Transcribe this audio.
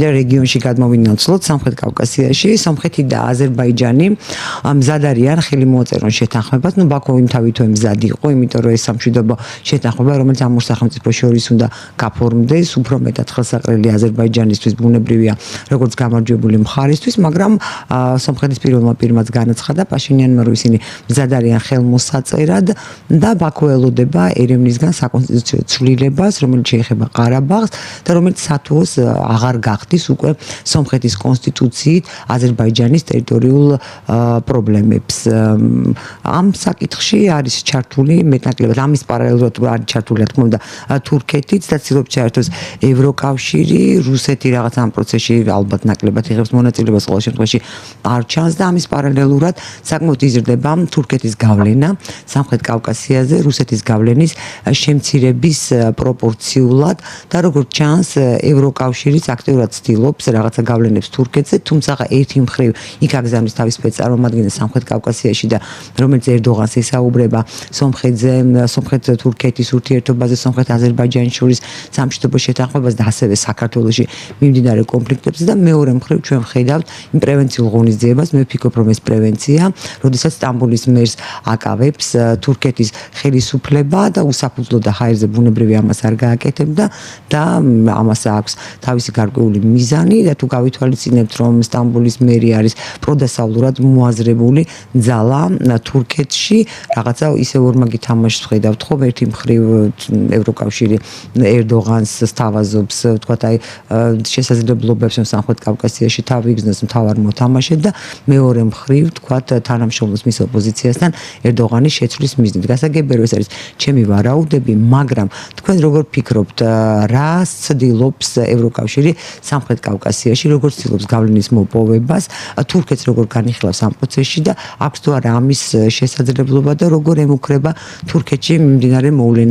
რეგიონში გადმოვინაცვლოთ სამხრეთ კავკასიაში, სომხეთი და აზერბაიჯანი მზად არიან ხელი მოაწერონ შეთანხმებას. ბაქო იმთავითო მზად იყო, იმიტომ რომ ეს სამშვიდობო შეთანხმება, რომელიც ამ ორ სახელმწიფოს შორის უნდა გაფორმდეს, უფრო მეტად ხელსაყრელი აზერბაიჯანისთვის ბუნებრივია, როგორც გამარჯვებული მხარისთვის, მაგრამ სომხეთის პირველმა პირმაც განაცხადა პაშინიანმა, რომ ისინი მზად არიან ხელმოსაწერად და ბაქო ელოდება ერევნისგან საკონსტიტუციო ცვლილებას, რომელიც შეეხება ყარაბაღს და რომელიც სათუოს აღარ გახდის უკვე სომხეთის კონსტიტუციით აზერბაიჯანის ტერიტორიულ პრობლემებს. ამ საკითხში არის ჩართული მეტნაკლებად ამის პარალელურად არის ჩართული რა თქმა უნდა თურქეთიც და ცდილობს ჩაერთოს ევროკავშირი, რუსეთი რაღაც ამ პროცესში ალბათ ნაკლებად იღებს მონაწილეობას ყოველ შემთხვევაში არ ჩანს და ამის პარალელურად საკმაოდ იზრდება თურქეთის გავლენა სამხრეთ კავკასიაზე, რუსეთის გავლენის შემცირების პროპორციულად და როგორც ჩანს ევროკავშირიც აქტიურად ცდილობს რაღაცა გავლენებს თურქეთზე, თუმცა ერთი მხრივ იქ აგზავნის თავის წარმომადგენელს სამხრეთ კავკასიაში და რომელიც ერდოღანს ესაუბრება სომხეთ-თურქეთის ურთიერთობაზე, სომხეთ-აზერბაიჯანის შორის სამშვიდობო შეთანხმებას და ასევე საქართველოში მიმდინარე კონფლიქტებს და მეორე მხრივ ჩვენ ვხედავთ იმ პრევენციულ ღონისძიებას, მე ვფიქრობ რომ ეს პრევენცია, როდესაც სტამბოლის მერს აკავებს თურქეთის ხელისუფლება და უსაფუძვლო და ჰაერზე ბუნებრივი ამას არ გააკეთებდა და ამას აქვს თავისი გარკვეული მიზანი და თუ გავითვალისწინებთ რომ სტამბოლის მერი არის პროდასავლურად მოაზრებული ძალა თურქეთში რაღაცა ისევ ორმაგი თამაშს ვხედავთ ხო ერთი მხრივ ევროკავშირი ერდოღანს სთავაზობს თქვათ აი შესაძლებლობებს სამხრეთ კავკასიაში თავი იგზნოს მთავარ მოთამაშედ და მეორე მხრივ თქვათ თანამშრომლობს მის ოპოზიციასთან ერდოღანის შეცვლის მიზნით. გასაგებია რომ ეს არის ჩემი ვარაუდები, მაგრამ თქვენ როგორ ფიქრობთ რა ცდილობს ევროკავშირი სამხრეთ კავკასიაში, როგორ ცდილობს გავლენის მოპოვებას, თურქეთს როგორ განიხილავს ამ პროცესში და აქვს თუ არა ამის შესაძლებლობა და როგორ ემუქრება თურქეთში მიმდინარე მოვლენებს